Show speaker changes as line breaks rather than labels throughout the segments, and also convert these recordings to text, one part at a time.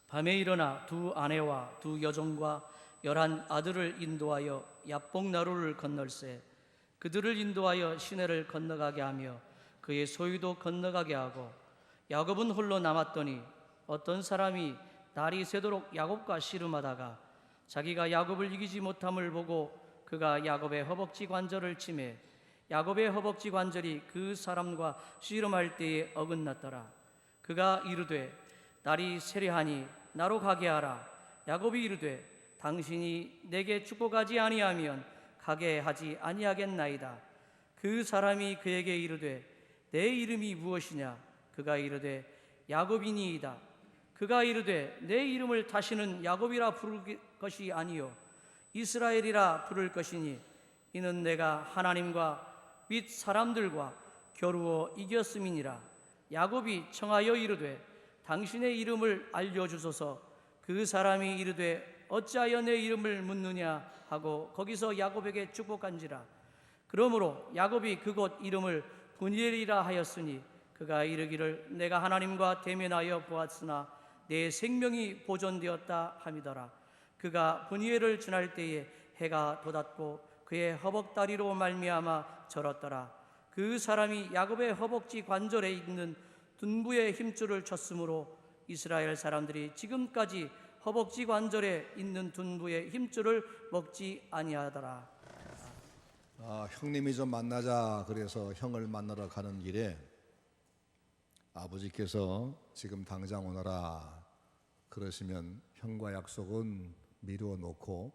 밤에 일어나 두 아내와 두 여종과 11 아들을 인도하여 야복 나루를 건널세 그들을 인도하여 시내를 건너가게 하며 그의 소유도 건너가게 하고 야곱은 홀로 남았더니 어떤 사람이 날이 새도록 야곱과 씨름하다가 자기가 야곱을 이기지 못함을 보고 그가 야곱의 허벅지 관절을 치매 야곱의 허벅지 관절이 그 사람과 씨름할 때에 어긋났더라. 그가 이르되 날이 세려하니 나로 가게 하라. 야곱이 이르되 당신이 내게 축복하지 아니하면 가게 하지 아니하겠나이다. 그 사람이 그에게 이르되 내 이름이 무엇이냐? 그가 이르되 야곱이니이다. 그가 이르되 내 이름을 다시는 야곱이라 부를 것이 아니요 이스라엘이라 부를 것이니 이는 내가 하나님과 및 사람들과 겨루어 이겼음이니라. 야곱이 청하여 이르되 당신의 이름을 알려주소서. 그 사람이 이르되 어찌하여 내 이름을 묻느냐 하고 거기서 야곱에게 축복한지라. 그러므로 야곱이 그곳 이름을 브니엘이라 하였으니 그가 이르기를 내가 하나님과 대면하여 보았으나 내 생명이 보존되었다 함이더라. 그가 브니엘을 지날 때에 해가 돋았고 그의 허벅다리로 말미암아 절었더라. 그 사람이 야곱의 허벅지 관절에 있는 둔부의 힘줄을 쳤으므로 이스라엘 사람들이 지금까지 허벅지 관절에 있는 둔부의 힘줄을 먹지 아니하더라.
형님이 좀 만나자 그래서 형을 만나러 가는 길에 아버지께서 지금 당장 오너라 그러시면 형과 약속은 미루어 놓고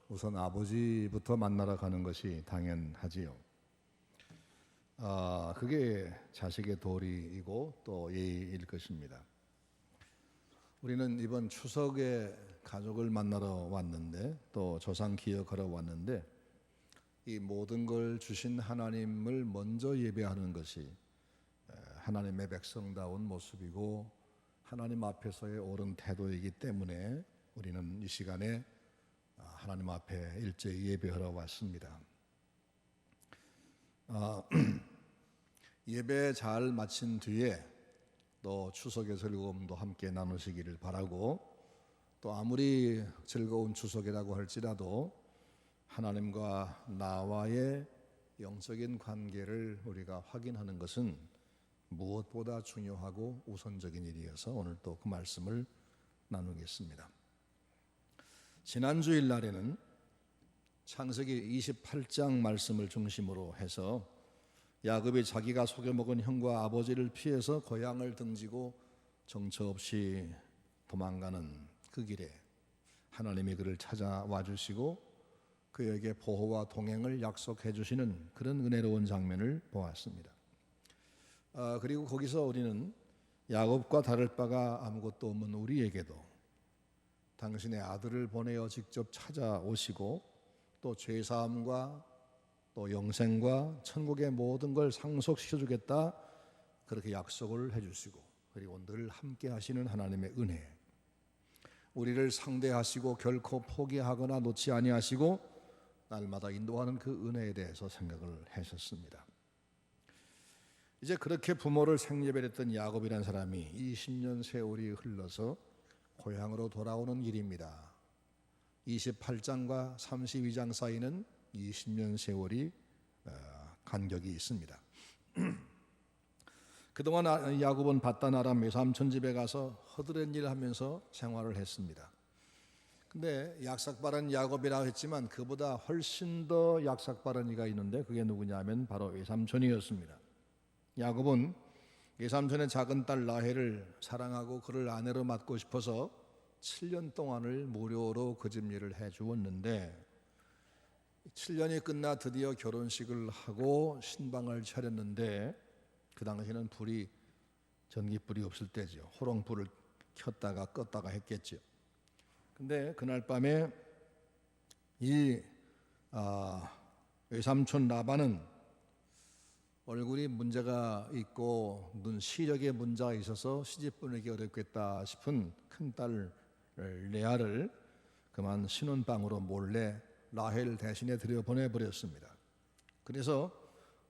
우선 아버지부터 만나러 가는 것이 당연하지요. 그게 자식의 도리이고 또 예의일 것입니다. 우리는 이번 추석에 가족을 만나러 왔는데 또 조상 기억하러 왔는데 이 모든 걸 주신 하나님을 먼저 예배하는 것이 하나님의 백성다운 모습이고 하나님 앞에서의 옳은 태도이기 때문에 우리는 이 시간에 하나님 앞에 일제히 예배하러 왔습니다. 예배 잘 마친 뒤에 또 추석의 즐거움도 함께 나누시기를 바라고 또 아무리 즐거운 추석이라고 할지라도 하나님과 나와의 영적인 관계를 우리가 확인하는 것은 무엇보다 중요하고 우선적인 일이어서 오늘 또 그 말씀을 나누겠습니다. 지난 주일 날에는 창세기 28장 말씀을 중심으로 해서 야곱이 자기가 속여먹은 형과 아버지를 피해서 고향을 등지고 정처 없이 도망가는 그 길에 하나님이 그를 찾아와 주시고 그에게 보호와 동행을 약속해 주시는 그런 은혜로운 장면을 보았습니다. 그리고 거기서 우리는 야곱과 다를 바가 아무것도 없는 우리에게도 당신의 아들을 보내어 직접 찾아오시고 또 죄사함과 또 영생과 천국의 모든 걸 상속시켜 주겠다 그렇게 약속을 해주시고 그리고 늘 함께 하시는 하나님의 은혜, 우리를 상대하시고 결코 포기하거나 놓지 아니하시고 날마다 인도하는 그 은혜에 대해서 생각을 하셨습니다. 이제 그렇게 부모를 생예배했던 야곱이라는 사람이 20년 세월이 흘러서 고향으로 돌아오는 길입니다. 28장과 32장 사이는 20년 세월이 간격이 있습니다. 그동안 야곱은 바단 아람 외삼촌 집에 가서 허드렛 일을 하면서 생활을 했습니다. 근데 약삭빠른 야곱이라고 했지만 그보다 훨씬 더 약삭빠른 이가 있는데 그게 누구냐면 바로 외삼촌이었습니다. 야곱은 외삼촌의 작은 딸 라헬을 사랑하고 그를 아내로 맡고 싶어서 7년 동안을 무료로 그 집 일을 해주었는데 7년이 끝나 드디어 결혼식을 하고 신방을 차렸는데 그 당시에는 전기불이 없을 때죠. 호롱불을 켰다가 껐다가 했겠죠. 근데 그날 밤에 이 외삼촌 라반은 얼굴이 문제가 있고 눈 시력에 문제가 있어서 시집 보내기 어렵겠다 싶은 큰딸 레아를 그만 신혼방으로 몰래 라헬 대신에 들여보내버렸습니다. 그래서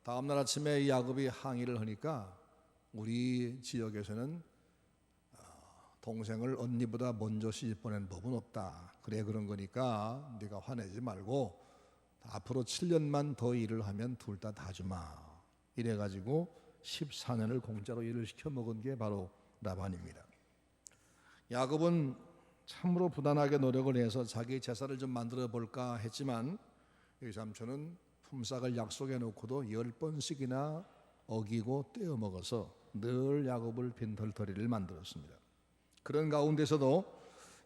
다음날 아침에 야곱이 항의를 하니까 우리 지역에서는 동생을 언니보다 먼저 시집 보낸 법은 없다. 그래 그런 거니까 네가 화내지 말고 앞으로 7년만 더 일을 하면 둘 다 주마. 이래가지고 14년을 공짜로 일을 시켜 먹은 게 바로 라반입니다. 야곱은 참으로 부단하게 노력을 해서 자기 제사를 좀 만들어 볼까 했지만 이 삼촌은 품삯을 약속해 놓고도 10번씩이나 어기고 떼어 먹어서 늘 야곱을 빈털터리를 만들었습니다. 그런 가운데서도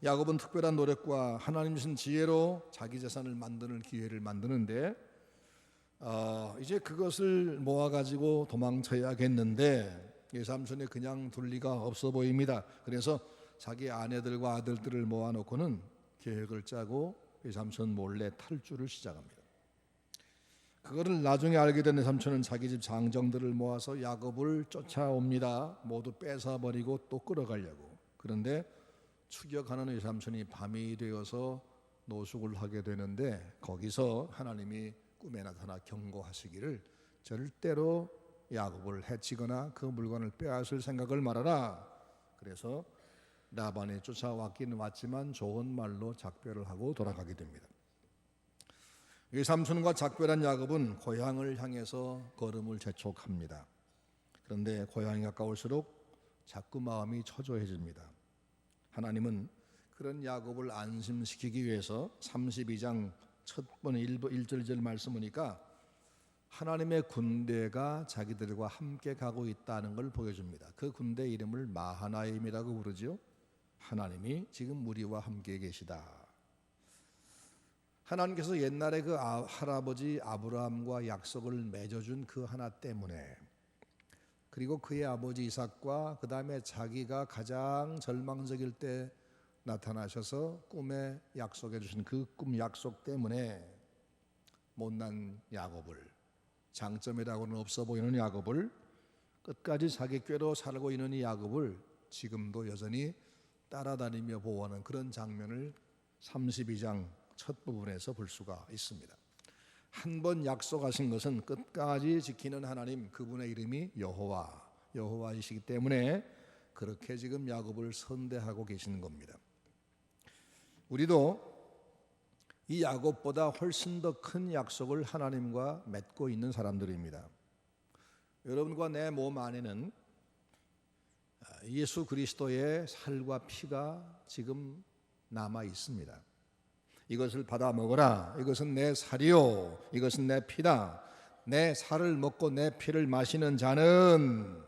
야곱은 특별한 노력과 하나님 주신 지혜로 자기 재산을 만드는 기회를 만드는데 이제 그것을 모아가지고 도망쳐야겠는데 이 삼촌이 그냥 둘 리가 없어 보입니다. 그래서 자기 아내들과 아들들을 모아놓고는 계획을 짜고 이 삼촌 몰래 탈주를 시작합니다. 그거를 나중에 알게 된 삼촌은 자기 집 장정들을 모아서 야곱을 쫓아옵니다. 모두 뺏어버리고 또 끌어가려고. 그런데 추격하는 이 삼촌이 밤이 되어서 노숙을 하게 되는데 거기서 하나님이 꿈에 나타나 경고하시기를 절대로 야곱을 해치거나 그 물건을 빼앗을 생각을 말아라. 그래서 라반이 쫓아왔기는 왔지만 좋은 말로 작별을 하고 돌아가게 됩니다. 이 삼촌과 작별한 야곱은 고향을 향해서 걸음을 재촉합니다. 그런데 고향이 가까울수록 자꾸 마음이 초조해집니다. 하나님은 그런 야곱을 안심시키기 위해서 32장 첫 번째 1절 말씀 보니까 하나님의 군대가 자기들과 함께 가고 있다는 걸 보여줍니다. 그 군대 이름을 마하나임이라고 부르죠. 하나님이 지금 우리와 함께 계시다. 하나님께서 옛날에 그 할아버지 아브라함과 약속을 맺어준 그 하나 때문에, 그리고 그의 아버지 이삭과 그 다음에 자기가 가장 절망적일 때 나타나셔서 꿈에 약속해 주신 그 꿈 약속 때문에 못난 야곱을, 장점이라고는 없어 보이는 야곱을, 끝까지 자기 꾀로 살고 있는 이 야곱을 지금도 여전히 따라다니며 보호하는 그런 장면을 32장 첫 부분에서 볼 수가 있습니다. 한 번 약속하신 것은 끝까지 지키는 하나님, 그분의 이름이 여호와이시기 때문에 그렇게 지금 야곱을 선대하고 계시는 겁니다. 우리도 이 야곱보다 훨씬 더 큰 약속을 하나님과 맺고 있는 사람들입니다. 여러분과 내 몸 안에는 예수 그리스도의 살과 피가 지금 남아 있습니다. 이것을 받아 먹어라. 이것은 내 살이요, 이것은 내 피다. 내 살을 먹고 내 피를 마시는 자는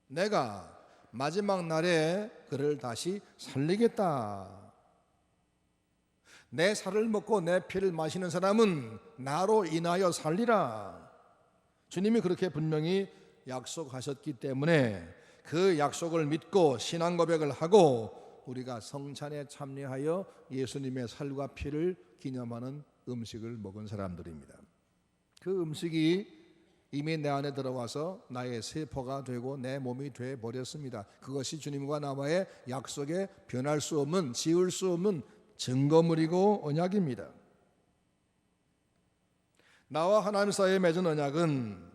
내가 마지막 날에 그를 다시 살리겠다. 내 살을 먹고 내 피를 마시는 사람은 나로 인하여 살리라. 주님이 그렇게 분명히 약속하셨기 때문에 그 약속을 믿고 신앙 고백을 하고 우리가 성찬에 참여하여 예수님의 살과 피를 기념하는 음식을 먹은 사람들입니다. 그 음식이 이미 내 안에 들어와서 나의 세포가 되고 내 몸이 돼 버렸습니다. 그것이 주님과 나와의 약속에 변할 수 없는, 지울 수 없는 증거물이고 언약입니다. 나와 하나님 사이에 맺은 언약은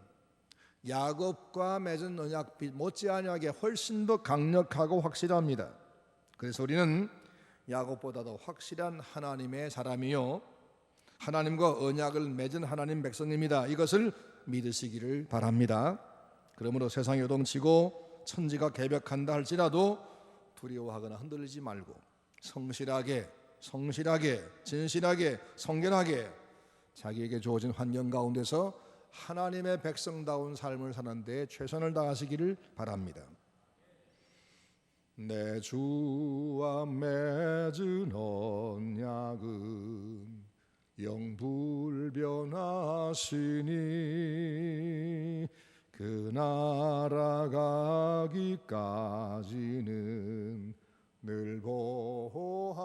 야곱과 맺은 언약 못지않게 훨씬 더 강력하고 확실합니다. 그래서 우리는 야곱보다도 확실한 하나님의 사람이요, 하나님과 언약을 맺은 하나님 백성입니다. 이것을 믿으시기를 바랍니다. 그러므로 세상이 요동치고 천지가 개벽한다 할지라도 두려워하거나 흔들리지 말고 성실하게, 진실하게, 성결하게 자기에게 주어진 환경 가운데서 하나님의 백성다운 삶을 사는 데 최선을 다하시기를 바랍니다. 내 주와 맺은 언약은 영불변하시니 그 나라 가기까지는 늘 보호하시네.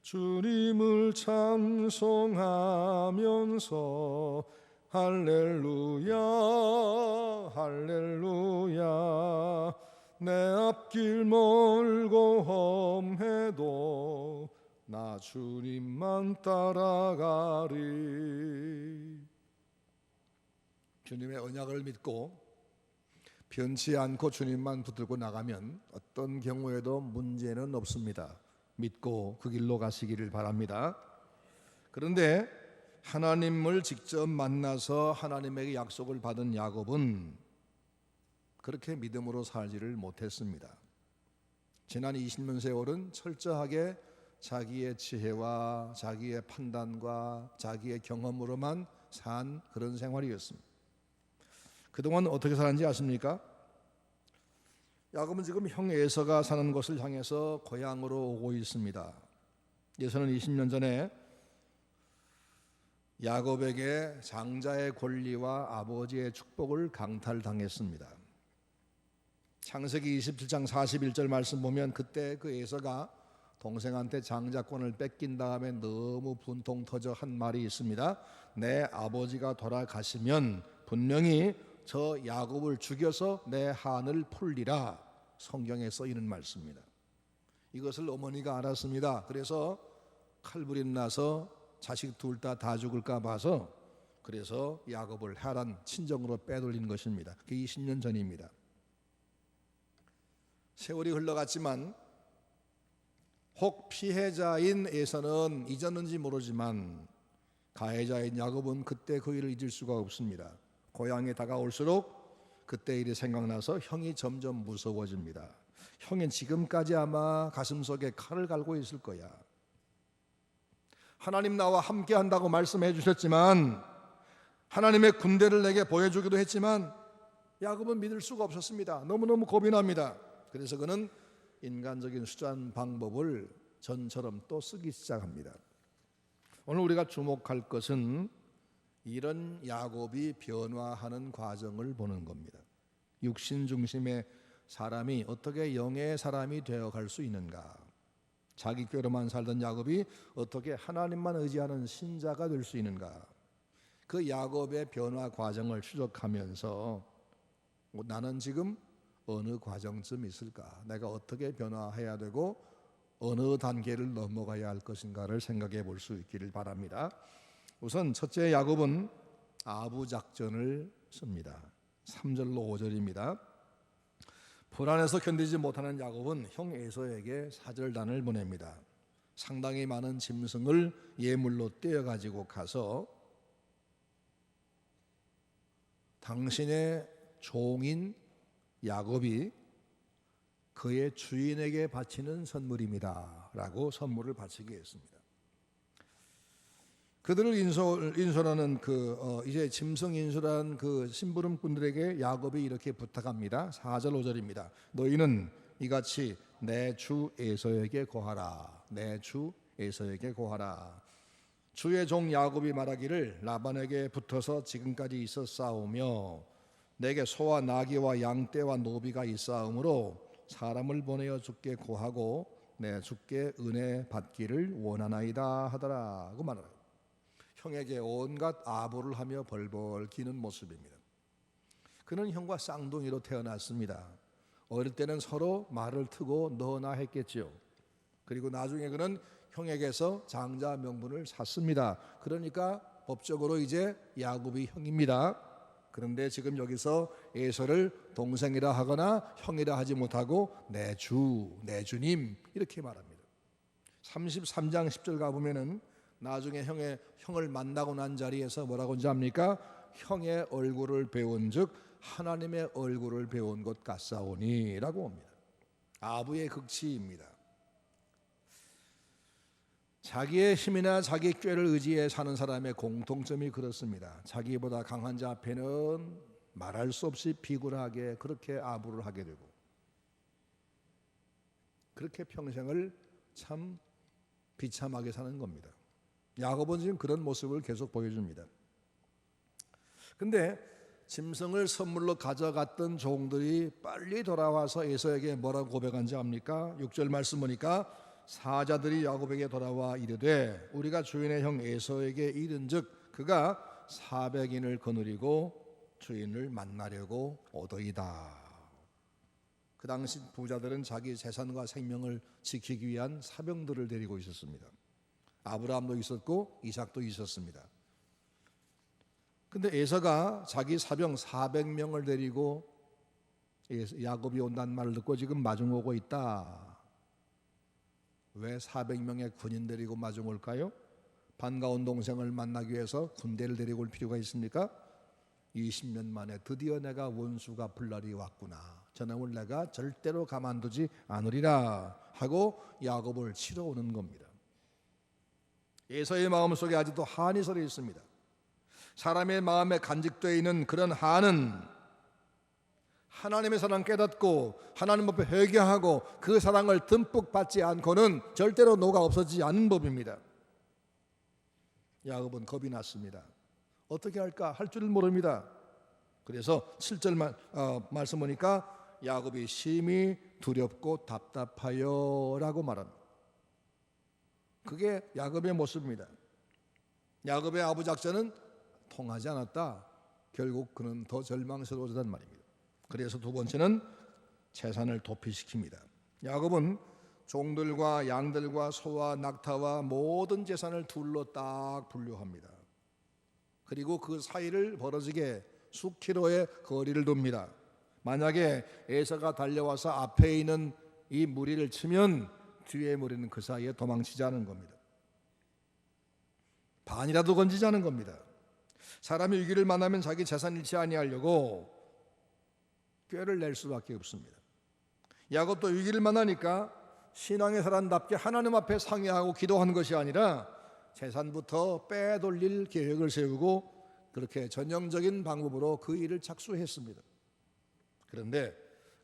주님을 찬송하면서 할렐루야 할렐루야 내 앞길 멀고 험해도 나 주님만 따라가리. 주님의 언약을 믿고 변치 않고 주님만 붙들고 나가면 어떤 경우에도 문제는 없습니다. 믿고 그 길로 가시기를 바랍니다. 그런데 하나님을 직접 만나서 하나님에게 약속을 받은 야곱은 그렇게 믿음으로 살지를 못했습니다. 지난 20년 세월은 철저하게 자기의 지혜와 자기의 판단과 자기의 경험으로만 산 그런 생활이었습니다. 그동안 어떻게 살았는지 아십니까? 야곱은 지금 형 에서가 사는 곳을 향해서 고향으로 오고 있습니다. 에서는 20년 전에 야곱에게 장자의 권리와 아버지의 축복을 강탈당했습니다. 창세기 27장 41절 말씀 보면 그때 그 에서가 동생한테 장자권을 뺏긴 다음에 너무 분통 터져 한 말이 있습니다. 내 아버지가 돌아가시면 분명히 저 야곱을 죽여서 내 한을 풀리라. 성경에 써 있는 말씀입니다. 이것을 어머니가 알았습니다. 그래서 칼부림 나서 자식 둘 다 죽을까 봐서 그래서 야곱을 하란 친정으로 빼돌린 것입니다. 그게 20년 전입니다. 세월이 흘러갔지만 혹 피해자인 에서는 잊었는지 모르지만 가해자인 야곱은 그때 그 일을 잊을 수가 없습니다. 고향에 다가올수록 그때 일이 생각나서 형이 점점 무서워집니다. 형은 지금까지 아마 가슴속에 칼을 갈고 있을 거야. 하나님 나와 함께 한다고 말씀해 주셨지만 하나님의 군대를 내게 보여주기도 했지만 야곱은 믿을 수가 없었습니다. 너무너무 겁이 납니다. 그래서 그는 인간적인 수단 방법을 전처럼 또 쓰기 시작합니다. 오늘 우리가 주목할 것은 이런 야곱이 변화하는 과정을 보는 겁니다. 육신 중심의 사람이 어떻게 영의 사람이 되어갈 수 있는가? 자기 꾀로만 살던 야곱이 어떻게 하나님만 의지하는 신자가 될 수 있는가? 그 야곱의 변화 과정을 추적하면서 나는 지금 어느 과정쯤 있을까? 내가 어떻게 변화해야 되고 어느 단계를 넘어가야 할 것인가를 생각해 볼 수 있기를 바랍니다. 우선 첫째 야곱은 아부작전을 씁니다. 3절로 5절입니다. 불안해서 견디지 못하는 야곱은 형 에서에게 사절단을 보냅니다. 상당히 많은 짐승을 예물로 떼어가지고 가서 당신의 종인 야곱이 그의 주인에게 바치는 선물입니다 라고 선물을 바치게 했습니다. 그들을 인솔하는 이제 짐승 인솔한 그 심부름꾼들에게 야곱이 이렇게 부탁합니다. 4절 5절입니다. 너희는 이같이 내 주 에서에게 고하라. 내 주 에서에게 고하라. 주의 종 야곱이 말하기를 라반에게 붙어서 지금까지 있었사오며 내게 소와 나귀와 양떼와 노비가 있사오므로 사람을 보내어 주께 고하고 내 주께 은혜 받기를 원하나이다 하더라고 말하라. 형에게 온갖 아부를 하며 벌벌 기는 모습입니다. 그는 형과 쌍둥이로 태어났습니다. 어릴 때는 서로 말을 트고 너나 했겠지요. 그리고 나중에 그는 형에게서 장자 명분을 샀습니다. 그러니까 법적으로 이제 야곱이 형입니다. 그런데 지금 여기서 에서를 동생이라 하거나 형이라 하지 못하고 내 주, 내 주님 이렇게 말합니다. 33장 10절 가보면은 나중에 형을 만나고 난 자리에서 뭐라고 하는지 압니까? 형의 얼굴을 배운 즉 하나님의 얼굴을 배운 것 같사오니 라고 합니다. 아부의 극치입니다. 자기의 힘이나 자기 꾀를 의지해 사는 사람의 공통점이 그렇습니다. 자기보다 강한 자 앞에는 말할 수 없이 비굴하게 그렇게 아부를 하게 되고 그렇게 평생을 참 비참하게 사는 겁니다. 야곱은 지금 그런 모습을 계속 보여줍니다. 근데 짐승을 선물로 가져갔던 종들이 빨리 돌아와서 에서에게 뭐라고 고백한지 압니까? 6절 말씀 보니까 사자들이 야곱에게 돌아와 이르되 우리가 주인의 형 에서에게 이른즉 그가 400인을 거느리고 주인을 만나려고 오더이다. 그 당시 부자들은 자기 재산과 생명을 지키기 위한 사병들을 데리고 있었습니다. 아브라함도 있었고 이삭도 있었습니다. 근데 에서가 자기 사병 400명을 데리고 야곱이 온다는 말을 듣고 지금 마중 오고 있다. 왜 400명의 군인 데리고 마중 올까요? 반가운 동생을 만나기 위해서 군대를 데리고 올 필요가 있습니까? 20년 만에 드디어 내가 원수 갚을 날이 왔구나. 저놈을 내가 절대로 가만두지 않으리라 하고 야곱을 치러 오는 겁니다. 에서의 마음속에 아직도 한이 서려 있습니다. 사람의 마음에 간직되어 있는 그런 한은 하나님의 사랑 깨닫고 하나님 앞에 회개하고 그 사랑을 듬뿍 받지 않고는 절대로 녹아 없어지지 않는 법입니다. 야곱은 겁이 났습니다. 어떻게 할까 할 줄 모릅니다. 그래서 7절 말씀 보니까 야곱이 심히 두렵고 답답하여 라고 말합니다. 그게 야곱의 모습입니다. 야곱의 아부 작전은 통하지 않았다. 결국 그는 더 절망스러워졌단 말입니다. 그래서 두 번째는 재산을 도피시킵니다. 야곱은 종들과 양들과 소와 낙타와 모든 재산을 둘로 딱 분류합니다. 그리고 그 사이를 벌어지게 수키로의 거리를 둡니다. 만약에 에서가 달려와서 앞에 있는 이 무리를 치면 뒤에 무리는 그 사이에 도망치자는 겁니다. 반이라도 건지자는 겁니다. 사람이 위기를 만나면 자기 재산 잃지 아니하려고 꾀를 낼 수밖에 없습니다. 야곱도 위기를 만나니까 신앙의 사람답게 하나님 앞에 상의하고 기도하는 것이 아니라 재산부터 빼돌릴 계획을 세우고 그렇게 전형적인 방법으로 그 일을 착수했습니다. 그런데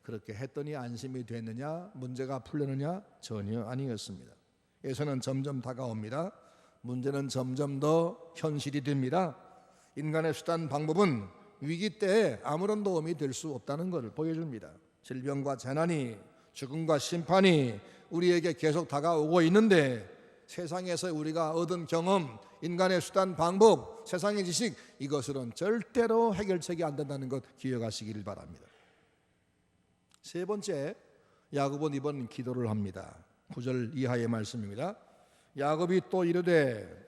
그렇게 했더니 안심이 됐느냐, 문제가 풀렸느냐? 전혀 아니었습니다. 에서는 점점 다가옵니다. 문제는 점점 더 현실이 됩니다. 인간의 수단 방법은 위기 때에 아무런 도움이 될 수 없다는 것을 보여줍니다. 질병과 재난이, 죽음과 심판이 우리에게 계속 다가오고 있는데 세상에서 우리가 얻은 경험, 인간의 수단 방법, 세상의 지식, 이것으로는 절대로 해결책이 안 된다는 것 기억하시길 바랍니다. 세 번째, 야곱은 이번 기도를 합니다. 9절 이하의 말씀입니다. 야곱이 또 이르되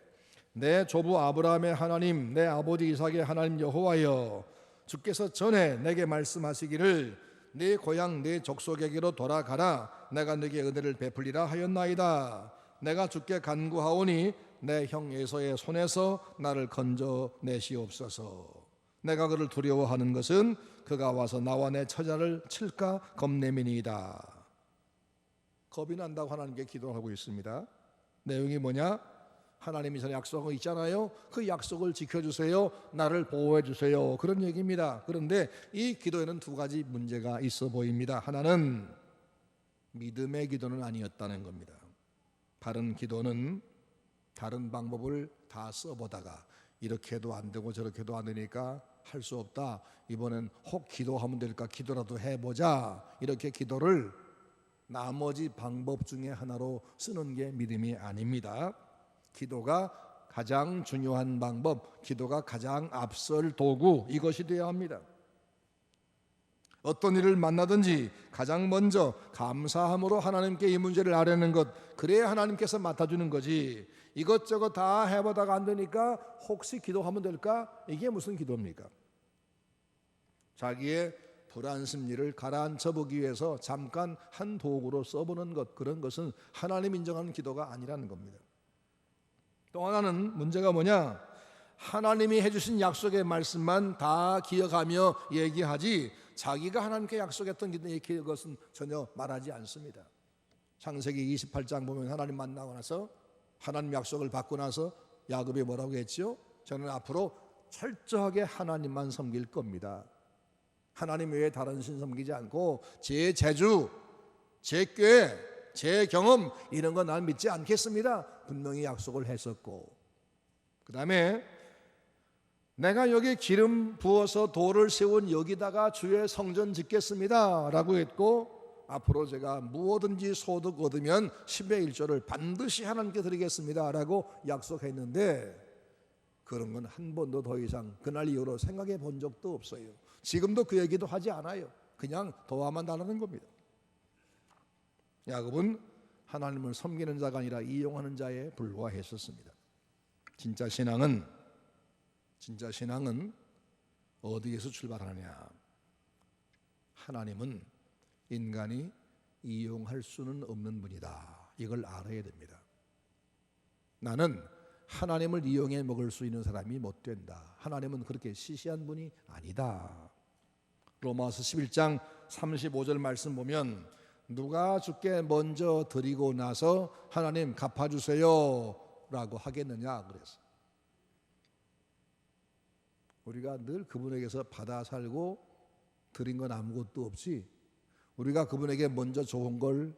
내 조부 아브라함의 하나님, 내 아버지 이삭의 하나님 여호와여, 주께서 전에 내게 말씀하시기를 네 고향 네 족속에게로 돌아가라, 내가 네게 은혜를 베풀리라 하였나이다. 내가 주께 간구하오니 내 형 에서의 손에서 나를 건져내시옵소서. 내가 그를 두려워하는 것은 그가 와서 나와 내 처자를 칠까 겁내미니이다. 겁이 난다고 하나님께 기도하고 있습니다. 내용이 뭐냐? 하나님이 전에 약속하고 있잖아요. 그 약속을 지켜주세요. 나를 보호해주세요. 그런 얘기입니다. 그런데 이 기도에는 두 가지 문제가 있어 보입니다. 하나는 믿음의 기도는 아니었다는 겁니다. 바른 기도는 다른 방법을 다 써보다가 이렇게 해도 안 되고 저렇게 해도 안 되니까 할 수 없다. 이번엔 혹 기도하면 될까? 기도라도 해보자. 이렇게 기도를 나머지 방법 중에 하나로 쓰는 게 믿음이 아닙니다. 기도가 가장 중요한 방법, 기도가 가장 앞설 도구, 이것이 되어야 합니다. 어떤 일을 만나든지 가장 먼저 감사함으로 하나님께 이 문제를 아뢰는 것, 그래야 하나님께서 맡아주는 거지. 이것저것 다 해보다가 안 되니까 혹시 기도하면 될까? 이게 무슨 기도입니까? 자기의 불안 심리를 가라앉혀보기 위해서 잠깐 한 도구로 써보는 것, 그런 것은 하나님 인정하는 기도가 아니라는 겁니다. 또 하나는 문제가 뭐냐? 하나님이 해주신 약속의 말씀만 다 기억하며 얘기하지 자기가 하나님께 약속했던 그것은 전혀 말하지 않습니다. 창세기 28장 보면 하나님 만나고 나서 하나님 약속을 받고 나서 야곱이 뭐라고 했죠? 저는 앞으로 철저하게 하나님만 섬길 겁니다. 하나님 외에 다른 신 섬기지 않고 제 재주, 제 꾀, 제 경험 이런 거 난 믿지 않겠습니다. 분명히 약속을 했었고, 그 다음에 내가 여기 기름 부어서 돌을 세운 여기다가 주의 성전 짓겠습니다 라고 했고, 앞으로 제가 무엇든지 소득 얻으면 10의 1조를 반드시 하나님께 드리겠습니다 라고 약속했는데 그런 건 한 번도 더 이상 그날 이후로 생각해 본 적도 없어요. 지금도 그 얘기도 하지 않아요. 그냥 도와만 달라는 겁니다. 야곱은 하나님을 섬기는 자가 아니라 이용하는 자에 불과했었습니다. 진짜 신앙은 어디에서 출발하느냐? 하나님은 인간이 이용할 수는 없는 분이다. 이걸 알아야 됩니다. 나는 하나님을 이용해 먹을 수 있는 사람이 못 된다. 하나님은 그렇게 시시한 분이 아니다. 로마서 11장 35절 말씀 보면 누가 주께 먼저 드리고 나서 하나님 갚아주세요 라고 하겠느냐 그래서 우리가 늘 그분에게서 받아 살고 드린 건 아무것도 없이 우리가 그분에게 먼저 좋은 걸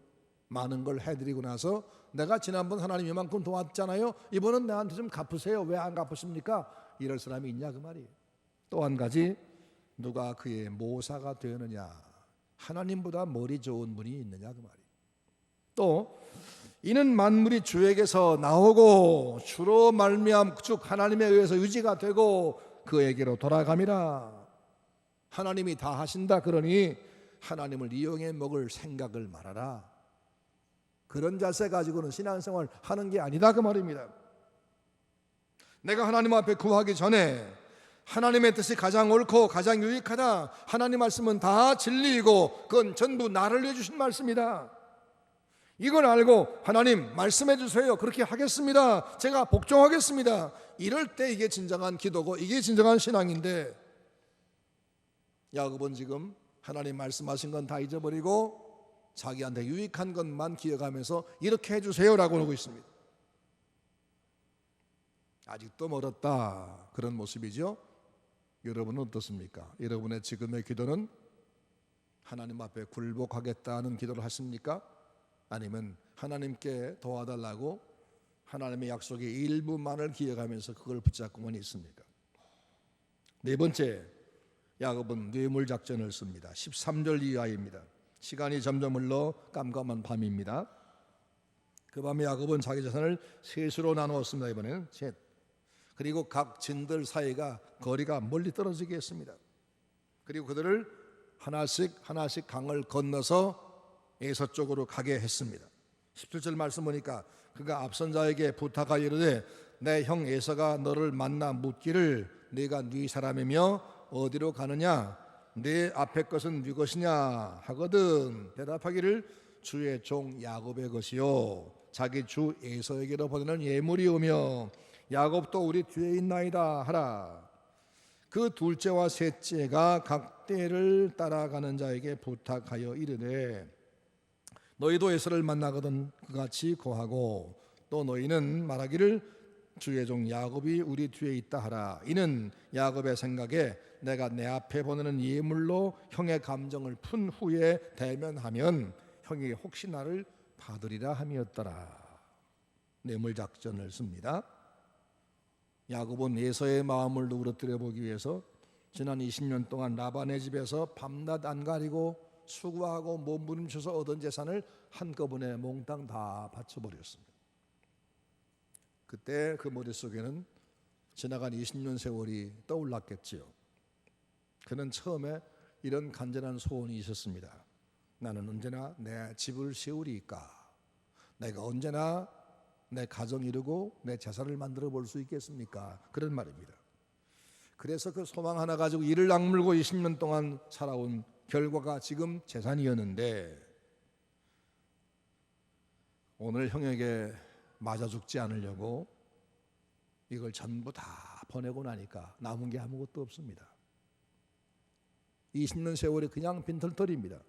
많은 걸 해드리고 나서 내가 지난번 하나님 이만큼 도왔잖아요, 이번은 나한테 좀 갚으세요, 왜 안 갚으십니까? 이럴 사람이 있냐 그 말이에요. 또 한 가지, 누가 그의 모사가 되느냐, 하나님보다 머리 좋은 분이 있느냐 그 말이에요. 또 이는 만물이 주에게서 나오고 주로 말미암 즉 하나님에 의해서 유지가 되고 그에게로 돌아감이라. 하나님이 다 하신다 그러니 하나님을 이용해 먹을 생각을 말아라. 그런 자세 가지고는 신앙생활 하는 게 아니다 그 말입니다. 내가 하나님 앞에 구하기 전에 하나님의 뜻이 가장 옳고 가장 유익하다, 하나님 말씀은 다 진리이고 그건 전부 나를 위해 주신 말씀이다, 이걸 알고 하나님 말씀해 주세요, 그렇게 하겠습니다, 제가 복종하겠습니다, 이럴 때 이게 진정한 기도고 이게 진정한 신앙인데, 야곱은 지금 하나님 말씀하신 건 다 잊어버리고 자기한테 유익한 것만 기억하면서 이렇게 해주세요라고 하고 있습니다. 아직도 멀었다 그런 모습이죠. 여러분은 어떻습니까? 여러분의 지금의 기도는 하나님 앞에 굴복하겠다는 기도를 하십니까? 아니면 하나님께 도와달라고 하나님의 약속의 일부만을 기억하면서 그걸 붙잡고만 있습니까? 네 번째, 야곱은 뇌물작전을 씁니다. 13절 이하입니다. 시간이 점점 흘러 깜깜한 밤입니다. 그 밤에 야곱은 자기 자산을 셋으로 나누었습니다. 이번에는 셋. 그리고 각 진들 사이가 거리가 멀리 떨어지게 했습니다. 그리고 그들을 하나씩 하나씩 강을 건너서 에서 쪽으로 가게 했습니다. 17절 말씀 보니까 그가 앞선 자에게 부탁하여 이르되 내 형 에서가 너를 만나 묻기를 네가 네 사람이며 어디로 가느냐, 네 앞에 것은 네 것이냐 하거든 대답하기를 주의 종 야곱의 것이요 자기 주 에서에게로 보내는 예물이오며 야곱도 우리 뒤에 있나이다 하라. 그 둘째와 셋째가 각 떼를 따라가는 자에게 부탁하여 이르되 너희도 에서를 만나거든 그같이 고하고 또 너희는 말하기를 주의 종 야곱이 우리 뒤에 있다 하라. 이는 야곱의 생각에 내가 내 앞에 보내는 예물로 형의 감정을 푼 후에 대면하면 형이 혹시 나를 받으리라 함이었더라. 뇌물작전을 씁니다. 야곱은 에서의 마음을 누그러뜨려 보기 위해서 지난 20년 동안 라반의 집에서 밤낮 안 가리고 수고하고 몸부림쳐서 얻은 재산을 한꺼번에 몽땅 다 바쳐버렸습니다. 그때 그 머릿속에는 지나간 20년 세월이 떠올랐겠지요. 그는 처음에 이런 간절한 소원이 있었습니다. 나는 언제나 내 집을 세우리이까, 내가 언제나 내 가정 이루고 내 재산을 만들어 볼 수 있겠습니까? 그런 말입니다. 그래서 그 소망 하나 가지고 이를 악물고 20년 동안 살아온 결과가 지금 재산이었는데 오늘 형에게 맞아 죽지 않으려고 이걸 전부 다 보내고 나니까 남은 게 아무것도 없습니다. 20년 세월이 그냥 빈털털입니다.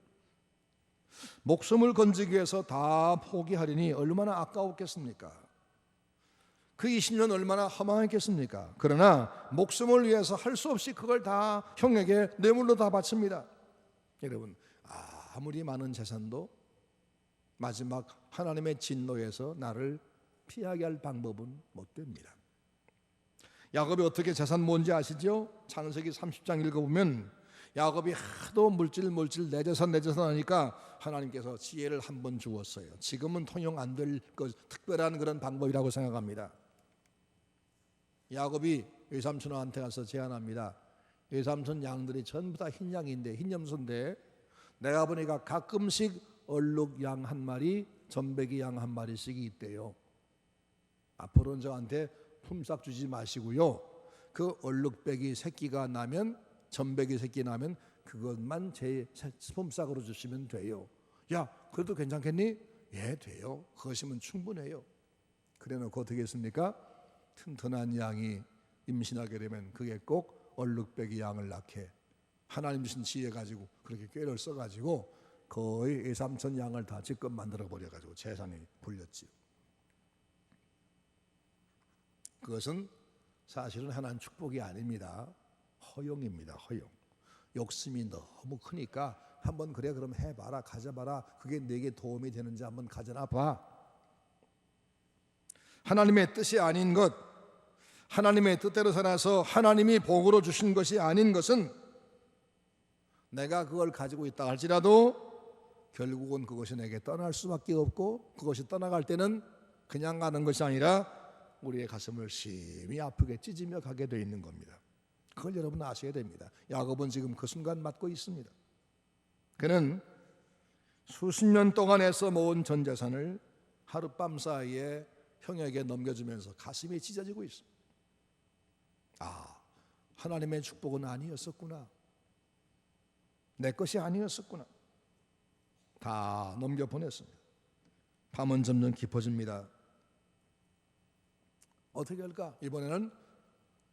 목숨을 건지기 위해서 다 포기하리니 얼마나 아까웠겠습니까? 그 20년 얼마나 허망했겠습니까? 그러나 목숨을 위해서 할 수 없이 그걸 다 형에게 뇌물로 다 바칩니다. 여러분, 아무리 많은 재산도 마지막 하나님의 진노에서 나를 피하게 할 방법은 못 됩니다. 야곱이 어떻게 재산 모은지 아시죠? 창세기 30장 읽어보면 야곱이 하도 물질 내 재산 하니까 하나님께서 지혜를 한 번 주었어요. 지금은 통용 안 될 특별한 그런 방법이라고 생각합니다. 야곱이 외삼촌한테 가서 제안합니다. 외삼촌 양들이 전부 다 흰 양인데, 흰 염소인데 내가 보니까 가끔씩 얼룩 양 한 마리, 전배기 양 한 마리씩이 있대요. 앞으로는 저한테 품삯 주지 마시고요, 그 얼룩배기 새끼가 나면, 전배기 새끼 나면 그것만 제 품삯으로 주시면 돼요. 야, 그래도 괜찮겠니? 예, 돼요. 그것이면 충분해요. 그래놓고 어떻게 했습니까? 튼튼한 양이 임신하게 되면 그게 꼭 얼룩배기 양을 낳게 하나님 주신 지혜 가지고 그렇게 꾀를 써가지고 거의 2~3천 양을 다 직접 만들어 버려가지고 재산이 불렸지요. 그것은 사실은 하나님 축복이 아닙니다. 허용입니다. 허용. 욕심이 너무 크니까 한번 그래 그럼 해봐라, 가져봐라. 그게 내게 도움이 되는지 한번 가져나 봐. 하나님의 뜻이 아닌 것, 하나님의 뜻대로 살아서 하나님이 복으로 주신 것이 아닌 것은 내가 그걸 가지고 있다 할지라도 결국은 그것이 내게 떠날 수밖에 없고, 그것이 떠나갈 때는 그냥 가는 것이 아니라 우리의 가슴을 심히 아프게 찢으며 가게 되어 있는 겁니다. 그걸 여러분 아셔야 됩니다. 야곱은 지금 그 순간 맞고 있습니다. 그는 수십 년 동안 애써 모은 전 재산을 하룻밤 사이에 형에게 넘겨주면서 가슴이 찢어지고 있습니다. 아, 하나님의 축복은 아니었었구나. 내 것이 아니었었구나. 다 넘겨보냈습니다. 밤은 점점 깊어집니다. 어떻게 할까? 이번에는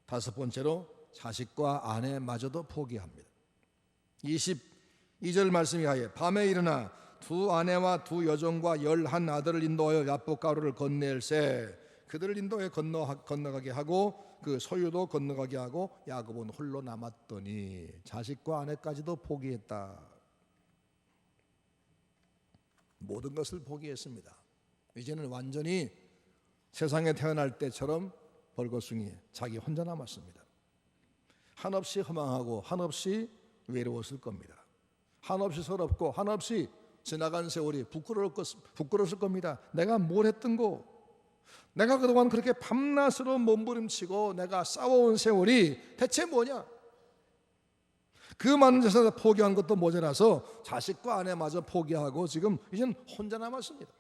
5번째로 자식과 아내마저도 포기합니다. 22절 말씀이 하에 밤에 일어나 두 아내와 두 여종과 11 아들을 인도하여 야복 가루를 건넬세 그들을 인도해 건너가게 하고 그 소유도 건너가게 하고 야곱은 홀로 남았더니 자식과 아내까지도 포기했다. 모든 것을 포기했습니다. 이제는 완전히 세상에 태어날 때처럼 벌거숭이 자기 혼자 남았습니다. 한없이 허망하고 한없이 외로웠을 겁니다. 한없이 서럽고 한없이 지나간 세월이 부끄러웠을 겁니다. 내가 뭘 했던고, 내가 그동안 그렇게 밤낮으로 몸부림치고 내가 싸워온 세월이 대체 뭐냐. 그 많은 재산을 포기한 것도 모자라서 자식과 아내마저 포기하고 지금 이젠 혼자 남았습니다.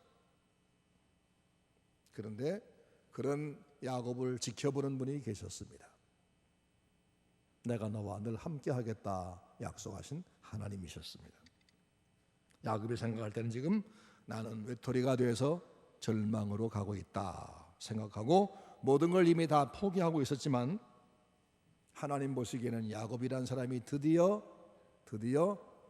그런데 그런 야곱을 지켜보는 분이 계셨습니다. 내가 너와 늘 함께 하겠다 약속하신 하나님이셨습니다. 야곱이 생각할 때는 지금 나는 외톨이가 되어서 절망으로 가고 있다 생각하고 모든 걸 이미 다 포기하고 있었지만 하나님 보시기에는 야곱이란 사람이 드디어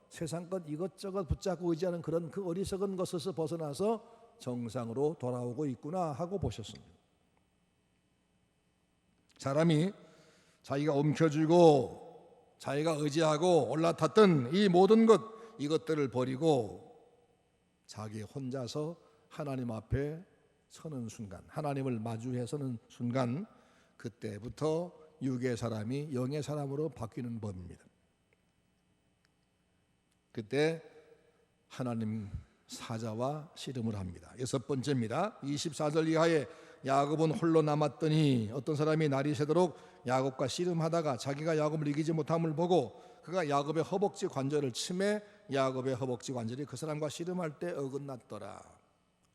세상 것 이것저것 붙잡고 의지하는 그런 그 어리석은 것에서 벗어나서 정상으로 돌아오고 있구나 하고 보셨습니다. 사람이 자기가 움켜쥐고 자기가 의지하고 올라탔던 이 모든 것 이것들을 버리고 자기 혼자서 하나님 앞에 서는 순간, 하나님을 마주해 서는 순간, 그때부터 육의 사람이 영의 사람으로 바뀌는 법입니다. 그때 하나님 사자와 씨름을 합니다. 6번째입니다. 24절 이하에 야곱은 홀로 남았더니 어떤 사람이 날이 새도록 야곱과 씨름하다가 자기가 야곱을 이기지 못함을 보고 그가 야곱의 허벅지 관절을 치매 야곱의 허벅지 관절이 그 사람과 씨름할 때 어긋났더라.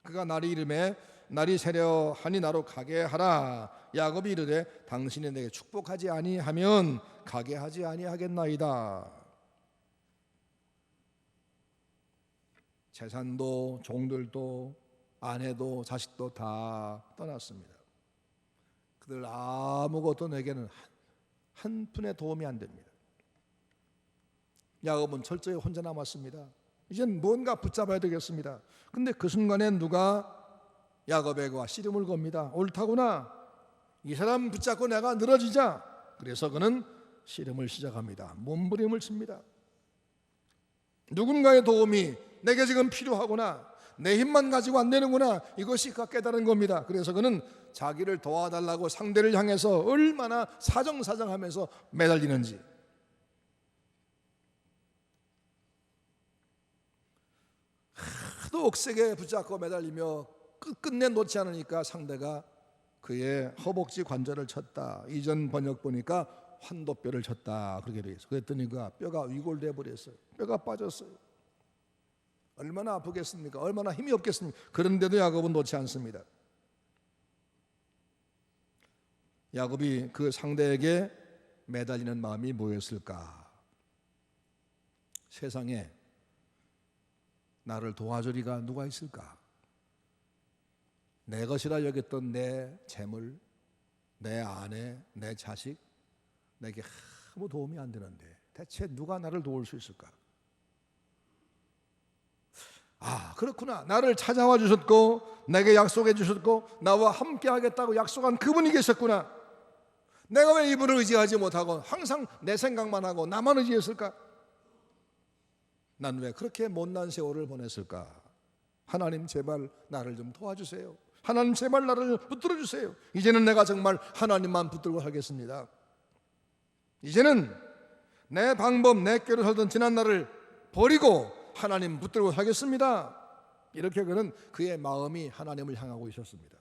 그가 날이 이르매 날이 새려 하니 나로 가게 하라. 야곱이 이르되 당신이 내게 축복하지 아니하면 가게 하지 아니하겠나이다. 재산도 종들도 아내도 자식도 다 떠났습니다. 그들 아무것도 내게는 한 푼의 도움이 안 됩니다. 야곱은 철저히 혼자 남았습니다. 이젠 뭔가 붙잡아야 되겠습니다. 근데 그 순간에 누가 야곱에게 씨름을 겁니다. 옳다구나. 이 사람 붙잡고 내가 늘어지자. 그래서 그는 씨름을 시작합니다. 몸부림을 칩니다. 누군가의 도움이 내게 지금 필요하구나. 내 힘만 가지고 안 되는구나. 이것이 그가 깨달은 겁니다. 그래서 그는 자기를 도와달라고 상대를 향해서 얼마나 사정사정하면서 매달리는지. 하도 억세게 붙잡고 매달리며 끝끝내 놓지 않으니까 상대가 그의 허벅지 관절을 쳤다. 이전 번역 보니까 환도뼈를 쳤다. 그렇게 되어 있어요. 그랬더니 그가 뼈가 위골돼 버렸어요. 뼈가 빠졌어요. 얼마나 아프겠습니까? 얼마나 힘이 없겠습니까? 그런데도 야곱은 놓지 않습니다. 야곱이 그 상대에게 매달리는 마음이 뭐였을까? 세상에 나를 도와주리가 누가 있을까? 내 것이라 여겼던 내 재물, 내 아내, 내 자식, 내게 아무 도움이 안 되는데 대체 누가 나를 도울 수 있을까? 아, 그렇구나. 나를 찾아와 주셨고 내게 약속해 주셨고 나와 함께 하겠다고 약속한 그분이 계셨구나. 내가 왜 이분을 의지하지 못하고 항상 내 생각만 하고 나만 의지했을까? 난 왜 그렇게 못난 세월을 보냈을까? 하나님 제발 나를 좀 도와주세요. 하나님 제발 나를 붙들어 주세요. 이제는 내가 정말 하나님만 붙들고 살겠습니다. 이제는 내 방법, 내 꾀로 살던 지난 날을 버리고 하나님 붙들고 살겠습니다. 이렇게 그는 그의 마음이 하나님을 향하고 있었습니다.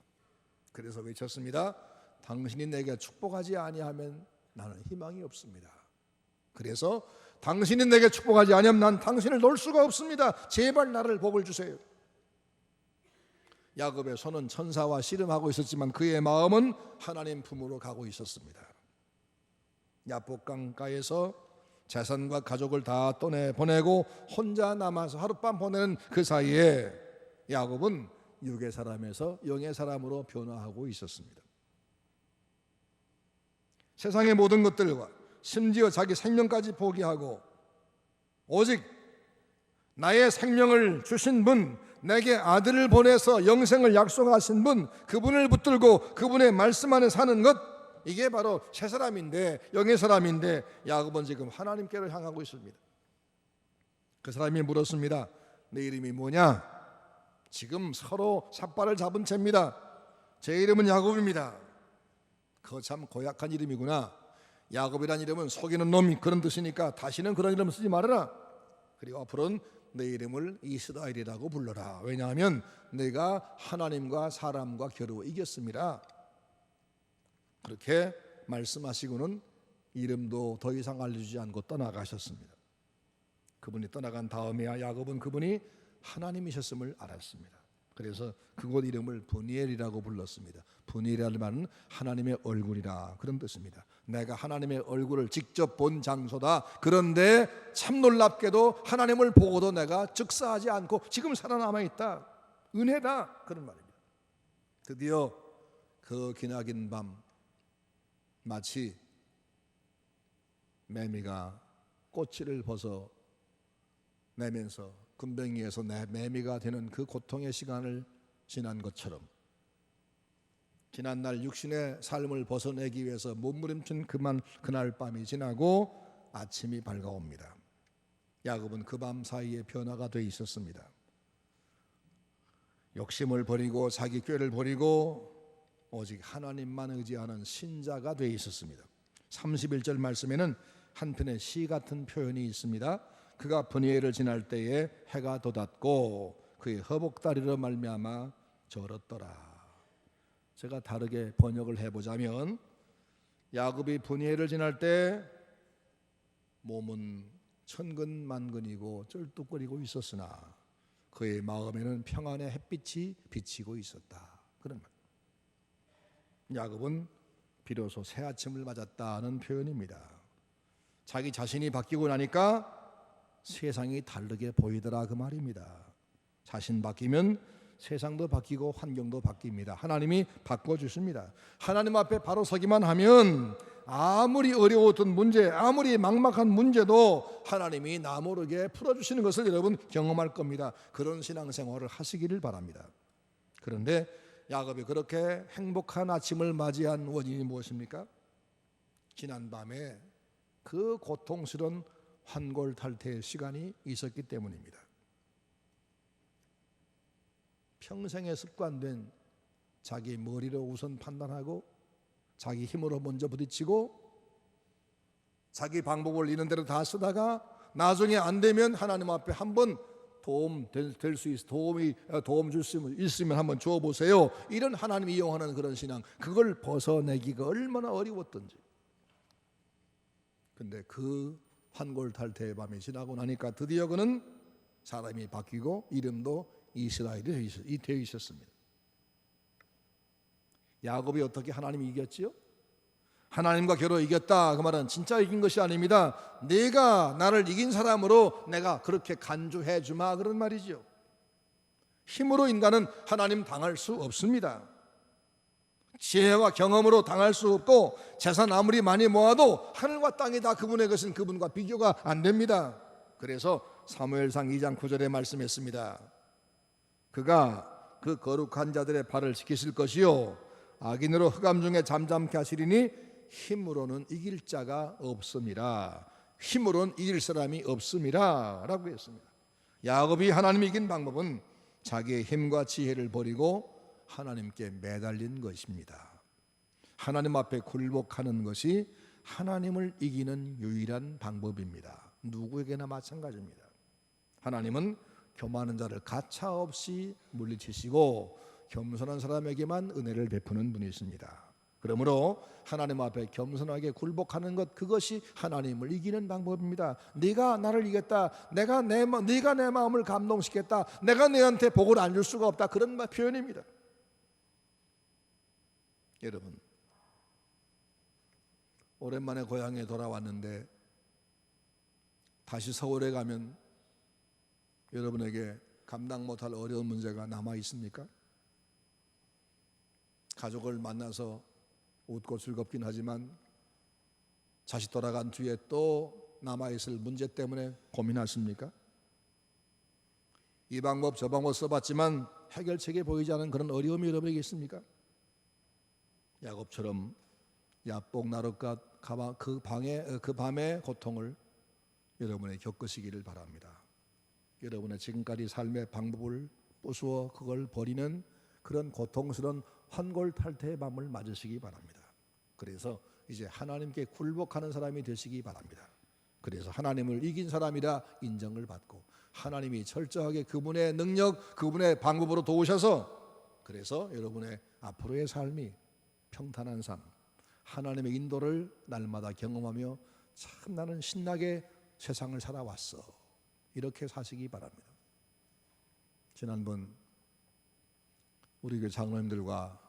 그래서 외쳤습니다. 당신이 내게 축복하지 아니하면 나는 희망이 없습니다. 그래서 당신이 내게 축복하지 아니하면 난 당신을 놓을 수가 없습니다. 제발 나를 복을 주세요. 야곱의 손은 천사와 씨름하고 있었지만 그의 마음은 하나님 품으로 가고 있었습니다. 야복강가에서 재산과 가족을 다 떠내보내고 혼자 남아서 하룻밤 보내는 그 사이에 야곱은 육의 사람에서 영의 사람으로 변화하고 있었습니다. 세상의 모든 것들과 심지어 자기 생명까지 포기하고 오직 나의 생명을 주신 분, 내게 아들을 보내서 영생을 약속하신 분, 그분을 붙들고 그분의 말씀 안에 사는 것, 이게 바로 새 사람인데, 영의 사람인데 야곱은 지금 하나님께로 향하고 있습니다. 그 사람이 물었습니다. 내 이름이 뭐냐? 지금 서로 삿발을 잡은 채입니다. 제 이름은 야곱입니다. 그거 참 고약한 이름이구나. 야곱이란 이름은 속이는 놈, 그런 뜻이니까 다시는 그런 이름 쓰지 말아라. 그리고 앞으로는 내 이름을 이스라엘이라고 불러라. 왜냐하면 내가 하나님과 사람과 겨루어 이겼습니다. 그렇게 말씀하시고는 이름도 더 이상 알려주지 않고 떠나가셨습니다. 그분이 떠나간 다음에야 야곱은 그분이 하나님이셨음을 알았습니다. 그래서 그곳 이름을 브니엘이라고 불렀습니다. 브니엘이라는 말은 하나님의 얼굴이라 그런 뜻입니다. 내가 하나님의 얼굴을 직접 본 장소다. 그런데 참 놀랍게도 하나님을 보고도 내가 즉사하지 않고 지금 살아남아 있다. 은혜다. 그런 말입니다. 드디어 그 기나긴 밤 마치 매미가 꼬치를 벗어 내면서 군뱅이에서 내 매미가 되는 그 고통의 시간을 지난 것처럼 지난날 육신의 삶을 벗어내기 위해서 몸부림친 그날 밤이 지나고 아침이 밝아옵니다. 야곱은 그 밤 사이에 변화가 돼 있었습니다. 욕심을 버리고 자기 꾀를 버리고 오직 하나님만 의지하는 신자가 돼 있었습니다. 31절 말씀에는 한편의 시 같은 표현이 있습니다. 그가 브니엘을 지날 때에 해가 돋았고 그의 허복다리로 말미암아 절었더라. 제가 다르게 번역을 해보자면 야곱이 브니엘을 지날 때 몸은 천근만근이고 쩔뚝거리고 있었으나 그의 마음에는 평안의 햇빛이 비치고 있었다. 그런 말. 야곱은 비로소 새 아침을 맞았다는 표현입니다. 자기 자신이 바뀌고 나니까 세상이 다르게 보이더라 그 말입니다. 자신 바뀌면 세상도 바뀌고 환경도 바뀝니다. 하나님이 바꿔주십니다. 하나님 앞에 바로 서기만 하면 아무리 어려웠던 문제, 아무리 막막한 문제도 하나님이 나 모르게 풀어주시는 것을 여러분 경험할 겁니다. 그런 신앙생활을 하시기를 바랍니다. 그런데 야곱이 그렇게 행복한 아침을 맞이한 원인이 무엇입니까? 지난밤에 그 고통스러운 환골탈태의 시간이 있었기 때문입니다. 평생에 습관된 자기 머리로 우선 판단하고 자기 힘으로 먼저 부딪히고 자기 방법을 있는 대로 다 쓰다가 나중에 안 되면 하나님 앞에 한번 도움 줄 수 있으면 한번 주어 보세요. 이런 하나님이 이용하는 그런 신앙, 그걸 벗어내기가 얼마나 어려웠던지. 근데 그 환골탈태의 밤이 지나고 나니까 드디어 그는 사람이 바뀌고 이름도 이스라엘이 되어 있었습니다. 야곱이 어떻게 하나님이 이겼지요? 하나님과 겨루 이겼다 그 말은 진짜 이긴 것이 아닙니다. 네가 나를 이긴 사람으로 내가 그렇게 간주해 주마 그런 말이죠. 힘으로 인간은 하나님 당할 수 없습니다. 지혜와 경험으로 당할 수 없고 재산 아무리 많이 모아도 하늘과 땅이 다 그분의 것은 그분과 비교가 안 됩니다. 그래서 사무엘상 2장 9절에 말씀했습니다. 그가 그 거룩한 자들의 발을 지키실 것이요 악인으로 흑암 중에 잠잠케 하시리니 힘으로는 이길 자가 없음이라. 힘으로는 이길 사람이 없음이라 라고 했습니다. 야곱이 하나님이 이긴 방법은 자기의 힘과 지혜를 버리고 하나님께 매달린 것입니다. 하나님 앞에 굴복하는 것이 하나님을 이기는 유일한 방법입니다. 누구에게나 마찬가지입니다. 하나님은 교만한 자를 가차없이 물리치시고 겸손한 사람에게만 은혜를 베푸는 분이십니다. 그러므로 하나님 앞에 겸손하게 굴복하는 것, 그것이 하나님을 이기는 방법입니다. 네가 나를 이겼다, 네가 내 마음을 감동시켰다, 내가 너한테 복을 안 줄 수가 없다, 그런 표현입니다. 여러분, 오랜만에 고향에 돌아왔는데 다시 서울에 가면 여러분에게 감당 못할 어려운 문제가 남아 있습니까? 가족을 만나서 웃고 즐겁긴 하지만 자식 돌아간 뒤에 또 남아있을 문제 때문에 고민하십니까? 이 방법 저 방법 써봤지만 해결책이 보이지 않은 그런 어려움이 여러분에게 있습니까? 야곱처럼 야복 나룻갓 그 밤의 고통을 여러분이 겪으시기를 바랍니다. 여러분의 지금까지 삶의 방법을 부수어 그걸 버리는 그런 고통스러운 환골탈태의 밤을 맞으시기 바랍니다. 그래서 이제 하나님께 굴복하는 사람이 되시기 바랍니다. 그래서 하나님을 이긴 사람이라 인정을 받고 하나님이 철저하게 그분의 능력, 그분의 방법으로 도우셔서 그래서 여러분의 앞으로의 삶이 평탄한 삶, 하나님의 인도를 날마다 경험하며 참 나는 신나게 세상을 살아왔어, 이렇게 사시기 바랍니다. 지난번 우리 교회 장로님들과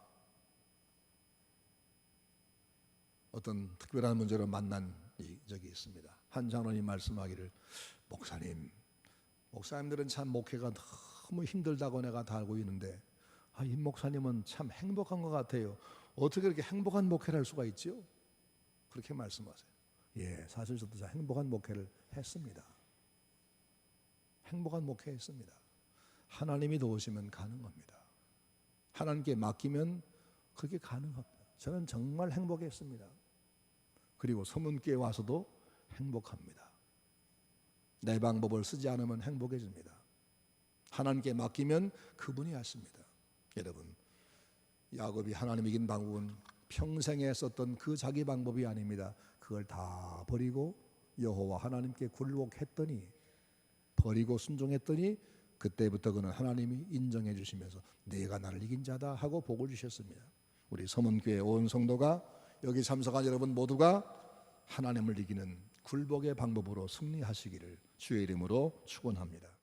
어떤 특별한 문제로 만난 적이 있습니다. 한 장로님 말씀하기를, 목사님들은 참 목회가 너무 힘들다고 내가 다 알고 있는데 이 목사님은 참 행복한 것 같아요. 어떻게 그렇게 행복한 목회를 할 수가 있죠? 그렇게 말씀하세요. 예, 사실 저도 참 행복한 목회를 했습니다. 행복한 목회했습니다. 하나님이 도우시면 가능합니다. 하나님께 맡기면 그게 가능합니다. 저는 정말 행복했습니다. 그리고 서문교에 와서도 행복합니다. 내 방법을 쓰지 않으면 행복해집니다. 하나님께 맡기면 그분이 하십니다. 여러분, 야곱이 하나님 이긴 방법은 평생에 썼던 그 자기 방법이 아닙니다. 그걸 다 버리고 여호와 하나님께 굴복했더니, 버리고 순종했더니 그때부터 그는 하나님이 인정해 주시면서 네가 나를 이긴 자다 하고 복을 주셨습니다. 우리 서문교회 온 성도가, 여기 참석한 여러분 모두가 하나님을 이기는 굴복의 방법으로 승리하시기를 주의 이름으로 축원합니다.